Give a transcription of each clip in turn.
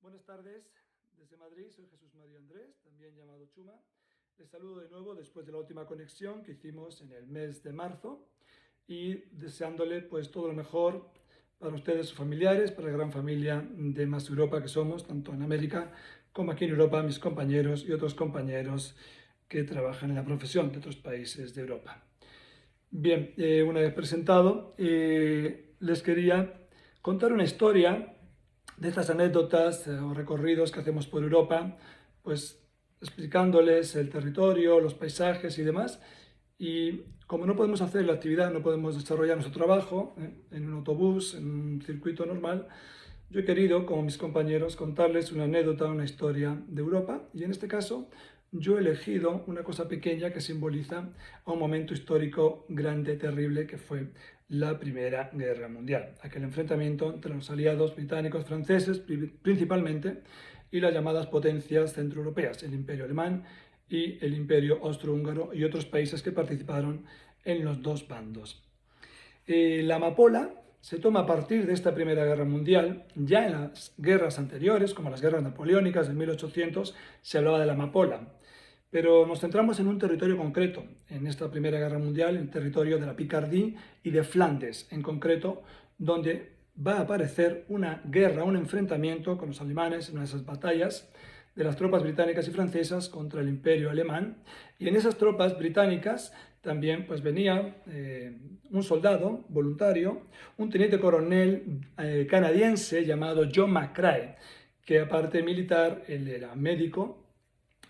Buenas tardes, desde Madrid soy Jesús María Andrés, también llamado Chuma. Les saludo de nuevo después de la última conexión que hicimos en el mes de marzo y deseándole pues todo lo mejor para ustedes, sus familiares, para la gran familia de Más Europa que somos, tanto en América como aquí en Europa, mis compañeros y otros compañeros que trabajan en la profesión de otros países de Europa. Bien, una vez presentado, les quería contar una historia de estas anécdotas o recorridos que hacemos por Europa, pues explicándoles el territorio, los paisajes y demás. Y como no podemos hacer la actividad, no podemos desarrollar nuestro trabajo en un autobús, en un circuito normal, yo he querido, como mis compañeros, contarles una anécdota, una historia de Europa. Y en este caso, yo he elegido una cosa pequeña que simboliza a un momento histórico grande, terrible, que fue la Primera Guerra Mundial. Aquel enfrentamiento entre los aliados británicos, franceses principalmente, y las llamadas potencias centroeuropeas, el Imperio Alemán y el Imperio Austrohúngaro y otros países que participaron en los dos bandos. La amapola se toma a partir de esta Primera Guerra Mundial. Ya en las guerras anteriores, como las guerras napoleónicas de 1800, se hablaba de la amapola. Pero nos centramos en un territorio concreto, en esta Primera Guerra Mundial, el territorio de la Picardía y de Flandes, en concreto, donde va a aparecer una guerra, un enfrentamiento con los alemanes en una de esas batallas de las tropas británicas y francesas contra el Imperio Alemán. Y en esas tropas británicas también pues venía un soldado voluntario, un teniente coronel canadiense llamado John McCrae, que aparte de militar, él era médico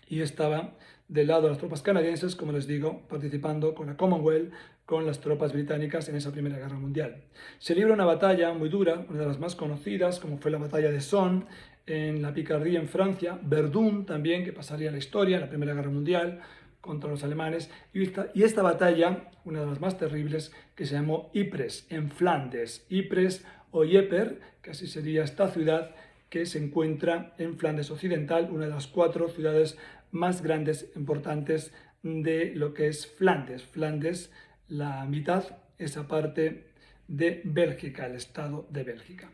y estaba del lado de las tropas canadienses, como les digo, participando con la Commonwealth, con las tropas británicas en esa Primera Guerra Mundial. Se libra una batalla muy dura, una de las más conocidas, como fue la batalla de Somme, en la Picardía, en Francia, Verdún también, que pasaría a la historia en la Primera Guerra Mundial, contra los alemanes, y esta batalla, una de las más terribles, que se llamó Ypres, en Flandes. Ypres o Ypres, que así sería esta ciudad, que se encuentra en Flandes Occidental, una de las 4 ciudades más grandes, importantes de lo que es Flandes. Flandes, la mitad, esa parte de Bélgica, el estado de Bélgica.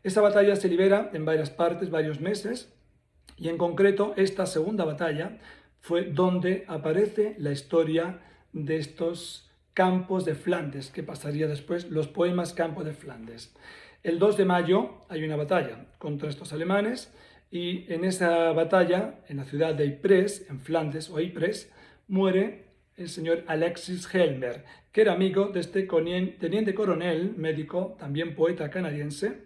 Esa batalla se libera en varias partes, varios meses, y en concreto esta segunda batalla fue donde aparece la historia de estos campos de Flandes, que pasaría después los poemas Campos de Flandes. El 2 de mayo hay una batalla contra estos alemanes y en esa batalla, en la ciudad de Ypres, en Flandes o Ypres, muere el señor Alexis Helmer, que era amigo de este teniente coronel médico, también poeta canadiense,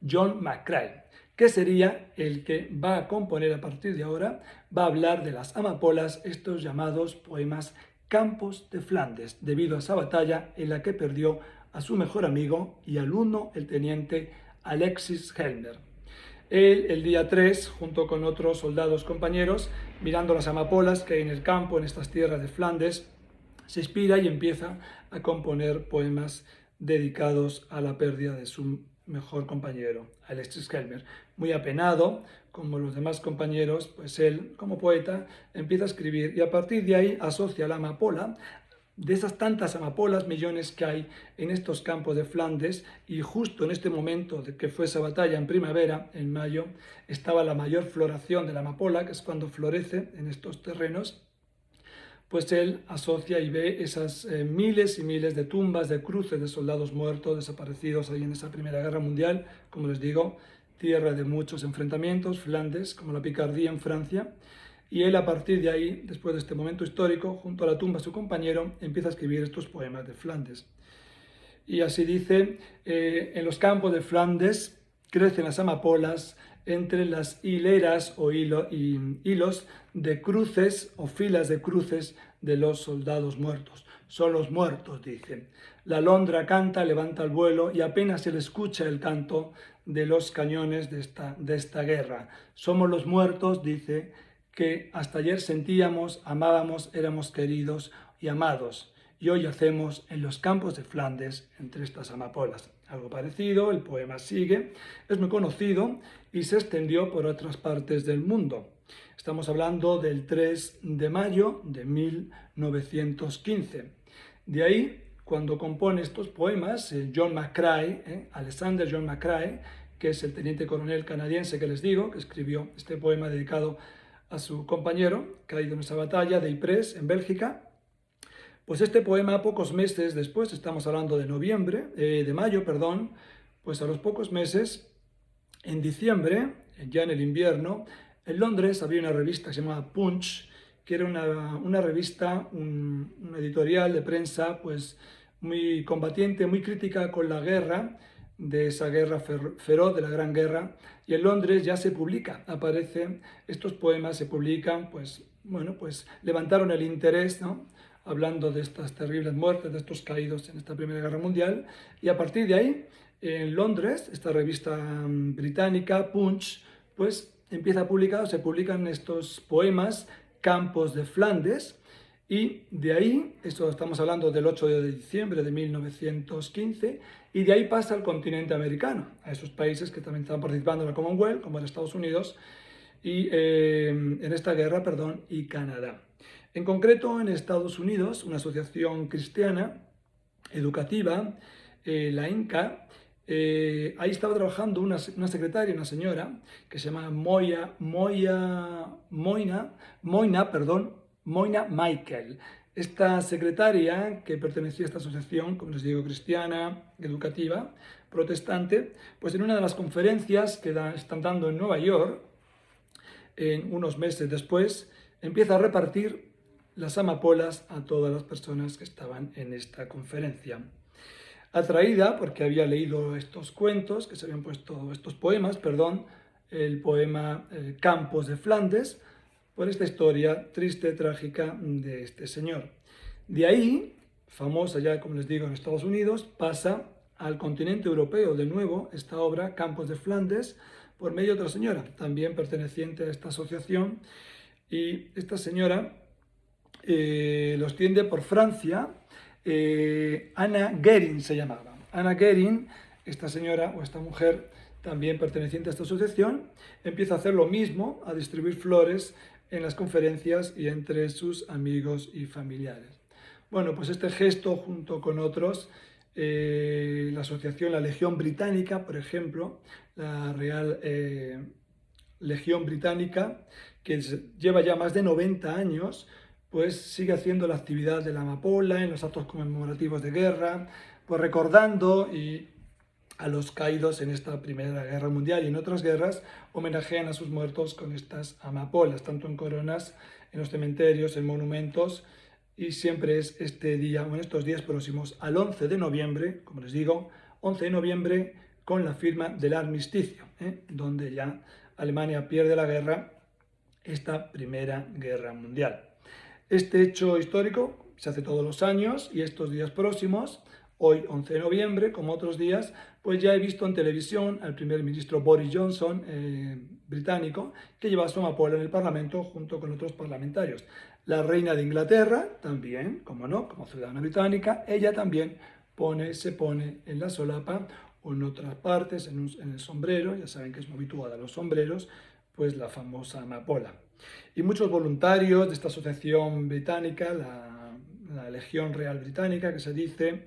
John McCrae, que sería el que va a componer a partir de ahora, va a hablar de las amapolas, estos llamados poemas Campos de Flandes, debido a esa batalla en la que perdió a su mejor amigo y alumno, el teniente Alexis Helmer. Él, el día 3, junto con otros soldados compañeros, mirando las amapolas que hay en el campo, en estas tierras de Flandes, se inspira y empieza a componer poemas dedicados a la pérdida de su mejor compañero, Alexis Helmer. Muy apenado, como los demás compañeros, pues él, como poeta, empieza a escribir y a partir de ahí asocia la amapola, de esas tantas amapolas, millones que hay en estos campos de Flandes, y justo en este momento de que fue esa batalla en primavera, en mayo, estaba la mayor floración de la amapola, que es cuando florece en estos terrenos, pues él asocia y ve esas miles y miles de tumbas, de cruces de soldados muertos, desaparecidos ahí en esa Primera Guerra Mundial, como les digo, tierra de muchos enfrentamientos, Flandes, como la Picardía en Francia, y él a partir de ahí, después de este momento histórico, junto a la tumba de su compañero, empieza a escribir estos poemas de Flandes. Y así dice, en los campos de Flandes crecen las amapolas entre las hileras o hilos de cruces o filas de cruces de los soldados muertos. Son los muertos, dice. La alondra canta, levanta el vuelo y apenas se le escucha el canto de los cañones de esta guerra. Somos los muertos, dice, que hasta ayer sentíamos, amábamos, éramos queridos y amados. Y hoy yacemos en los campos de Flandes entre estas amapolas. Algo parecido, el poema sigue, es muy conocido y se extendió por otras partes del mundo. Estamos hablando del 3 de mayo de 1915. De ahí, cuando compone estos poemas, John McCrae, Alexander John McCrae, que es el teniente coronel canadiense que les digo, que escribió este poema dedicado a su compañero, caído en esa batalla de Ypres, en Bélgica. Pues este poema, pocos meses después, estamos hablando de mayo, pues a los pocos meses, en diciembre, ya en el invierno, en Londres había una revista que se llamaba Punch, que era una revista, un editorial de prensa, pues muy combatiente, muy crítica con la guerra, de esa guerra feroz, de la Gran Guerra, y en Londres ya se publica, aparecen estos poemas, se publican, pues bueno, pues levantaron el interés, ¿no?, hablando de estas terribles muertes, de estos caídos en esta Primera Guerra Mundial, y a partir de ahí, en Londres, esta revista británica, Punch, pues empieza a publicar, se publican estos poemas, Campos de Flandes, y de ahí, esto estamos hablando del 8 de diciembre de 1915, y de ahí pasa al continente americano, a esos países que también están participando en la Commonwealth, como en Estados Unidos, y en esta guerra, y Canadá. En concreto, en Estados Unidos, una asociación cristiana educativa, la INCA, ahí estaba trabajando una secretaria, una señora, que se llama Moina Michael. Esta secretaria, que pertenecía a esta asociación, como les digo, cristiana, educativa, protestante, pues en una de las conferencias que están dando en Nueva York, en unos meses después, empieza a repartir las amapolas a todas las personas que estaban en esta conferencia. Atraída, porque había leído estos cuentos, que se habían puesto, estos poemas, el poema Campos de Flandes, por esta historia triste, trágica de este señor. De ahí, famosa ya, como les digo, en Estados Unidos, pasa al continente europeo de nuevo esta obra, Campos de Flandes, por medio de otra señora, también perteneciente a esta asociación, y esta señora lo extiende por Francia. Anna Guerin se llamaba. Anna Guerin, esta señora o esta mujer también perteneciente a esta asociación, empieza a hacer lo mismo, a distribuir flores en las conferencias y entre sus amigos y familiares. Bueno, pues este gesto, junto con otros, la asociación, la Legión Británica, por ejemplo, la Real Legión Británica, que lleva ya más de 90 años, pues sigue haciendo la actividad de la amapola en los actos conmemorativos de guerra, pues recordando a los caídos en esta Primera Guerra Mundial y en otras guerras, homenajean a sus muertos con estas amapolas, tanto en coronas, en los cementerios, en monumentos, y siempre es este día, o en estos días próximos, al 11 de noviembre, como les digo, 11 de noviembre, con la firma del armisticio, donde ya Alemania pierde la guerra, esta Primera Guerra Mundial. Este hecho histórico se hace todos los años y estos días próximos, hoy 11 de noviembre, como otros días, pues ya he visto en televisión al primer ministro Boris Johnson, británico, que lleva su amapola en el Parlamento junto con otros parlamentarios. La reina de Inglaterra también, como no, como ciudadana británica, ella también se pone en la solapa o en otras partes, en el sombrero, ya saben que es muy habitual a los sombreros, pues la famosa amapola. Y muchos voluntarios de esta asociación británica, la Legión Real Británica, que se dice,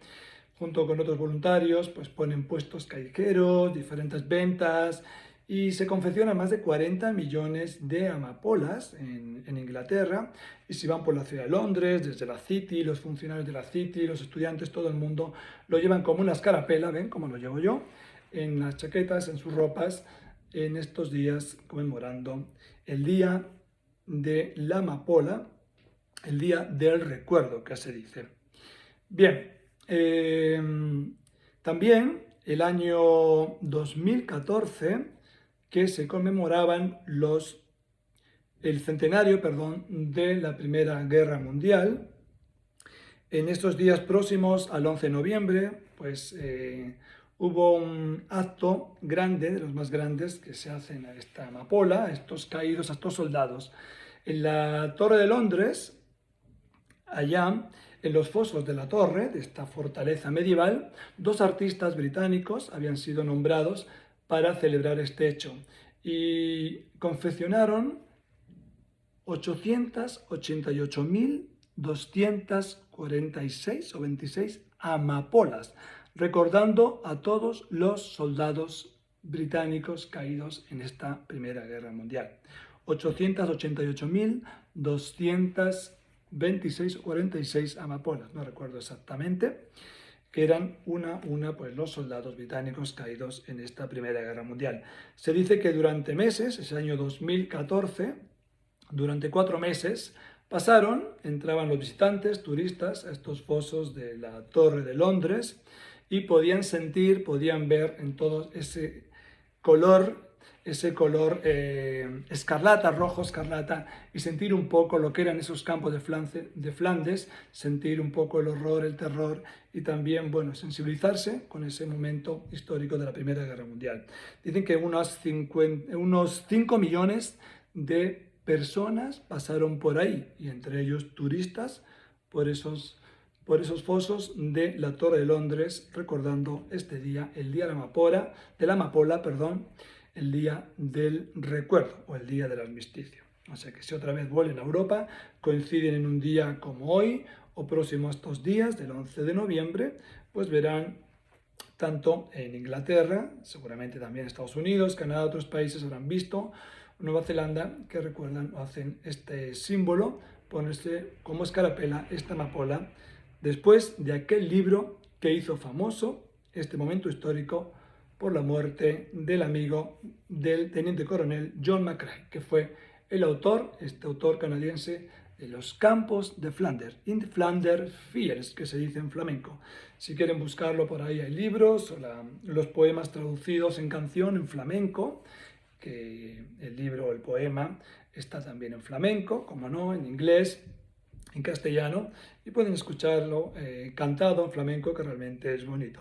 junto con otros voluntarios, pues ponen puestos callejeros, diferentes ventas, y se confeccionan más de 40 millones de amapolas en Inglaterra, y si van por la ciudad de Londres, desde la City, los funcionarios de la City, los estudiantes, todo el mundo lo llevan como una escarapela, ven como lo llevo yo, en las chaquetas, en sus ropas, en estos días conmemorando el Día de la Amapola, el Día del Recuerdo, que se dice. Bien, también el año 2014, que se conmemoraban el centenario, de la Primera Guerra Mundial. En estos días próximos al 11 de noviembre, pues hubo un acto grande, de los más grandes, que se hacen a esta amapola, a estos caídos, a estos soldados. En la Torre de Londres, allá en los fosos de la torre, de esta fortaleza medieval, 2 artistas británicos habían sido nombrados para celebrar este hecho y confeccionaron 888.246 o 26 amapolas, recordando a todos los soldados británicos caídos en esta Primera Guerra Mundial. 888.226 o 46 amapolas, no recuerdo exactamente, que eran pues los soldados británicos caídos en esta Primera Guerra Mundial. Se dice que durante meses, ese año 2014, durante 4 meses, entraban los visitantes, turistas, a estos fosos de la Torre de Londres y podían ver en todo ese color escarlata, rojo escarlata, y sentir un poco lo que eran esos campos de Flandes, sentir un poco el horror, el terror y también, bueno, sensibilizarse con ese momento histórico de la Primera Guerra Mundial. Dicen que unos 5 millones de personas pasaron por ahí, y entre ellos turistas, por esos fosos de la Torre de Londres, recordando este día, el día de la amapola, el día del recuerdo o el día del armisticio. O sea que si otra vez vuelven a Europa, coinciden en un día como hoy o próximo a estos días, del 11 de noviembre, pues verán tanto en Inglaterra, seguramente también en Estados Unidos, Canadá, otros países habrán visto, Nueva Zelanda, que recuerdan o hacen este símbolo, ponerse como escarapela esta amapola, después de aquel libro que hizo famoso este momento histórico por la muerte del amigo del teniente coronel John McCrae, que fue el autor, este autor canadiense, de los campos de Flanders, in the Flanders Fields, que se dice en flamenco. Si quieren buscarlo, por ahí hay libros, o los poemas traducidos en canción en flamenco, que el libro o el poema está también en flamenco, como no, en inglés, en castellano, y pueden escucharlo cantado en flamenco, que realmente es bonito.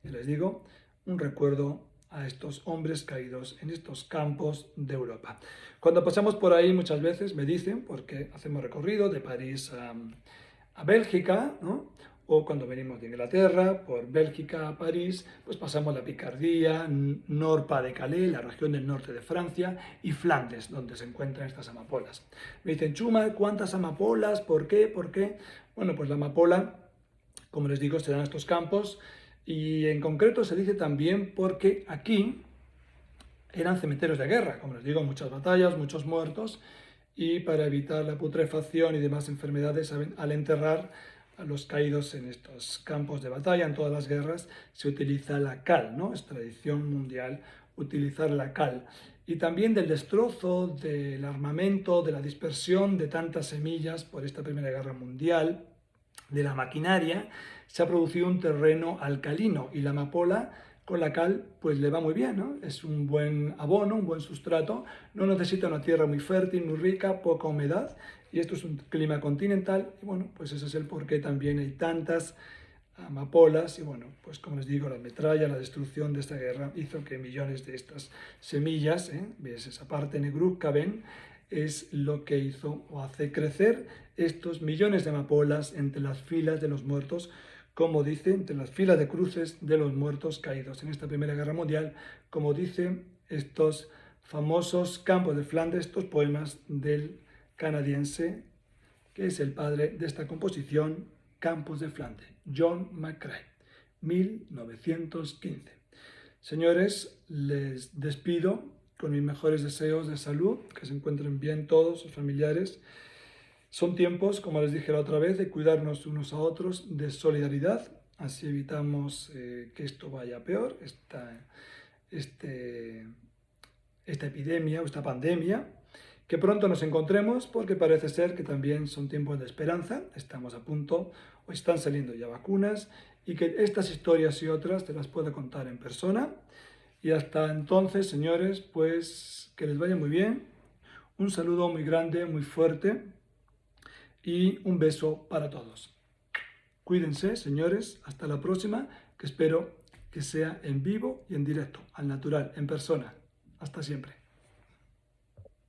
Y les digo, un recuerdo a estos hombres caídos en estos campos de Europa. Cuando pasamos por ahí muchas veces me dicen, porque hacemos recorrido de París a Bélgica, ¿no? O cuando venimos de Inglaterra, por Bélgica a París, pues pasamos la Picardía, Nord-Pas-de-Calais, la región del norte de Francia, y Flandes, donde se encuentran estas amapolas. Me dicen, Chuma, ¿cuántas amapolas? ¿Por qué? ¿Por qué? Bueno, pues la amapola, como les digo, se dan en estos campos, y en concreto se dice también porque aquí eran cementerios de guerra, como les digo, muchas batallas, muchos muertos, y para evitar la putrefacción y demás enfermedades, al enterrar a los caídos en estos campos de batalla, en todas las guerras, se utiliza la cal, ¿no? Es tradición mundial utilizar la cal. Y también del destrozo, del armamento, de la dispersión de tantas semillas por esta Primera Guerra Mundial, de la maquinaria, se ha producido un terreno alcalino, y la amapola con la cal pues le va muy bien, ¿no? Es un buen abono, un buen sustrato, no necesita una tierra muy fértil, muy rica, poca humedad, y esto es un clima continental, y bueno, pues ese es el porqué también hay tantas amapolas, y bueno, pues como les digo, la metralla, la destrucción de esta guerra hizo que millones de estas semillas, ves esa parte negruzca, ven, es lo que hizo o hace crecer estos millones de amapolas entre las filas de los muertos, como dice, entre las filas de cruces de los muertos caídos en esta Primera Guerra Mundial, como dicen estos famosos campos de Flandes, estos poemas del canadiense, que es el padre de esta composición, Campos de Flandes, John McCrae, 1915. Señores, les despido con mis mejores deseos de salud, que se encuentren bien todos sus familiares. Son tiempos, como les dije la otra vez, de cuidarnos unos a otros, de solidaridad, así evitamos que esto vaya peor, esta epidemia o esta pandemia, que pronto nos encontremos, porque parece ser que también son tiempos de esperanza, estamos a punto, o están saliendo ya vacunas, y que estas historias y otras te las puedo contar en persona. Y hasta entonces, señores, pues que les vaya muy bien, un saludo muy grande, muy fuerte, y un beso para todos. Cuídense, señores, hasta la próxima, que espero que sea en vivo y en directo, al natural, en persona. Hasta siempre.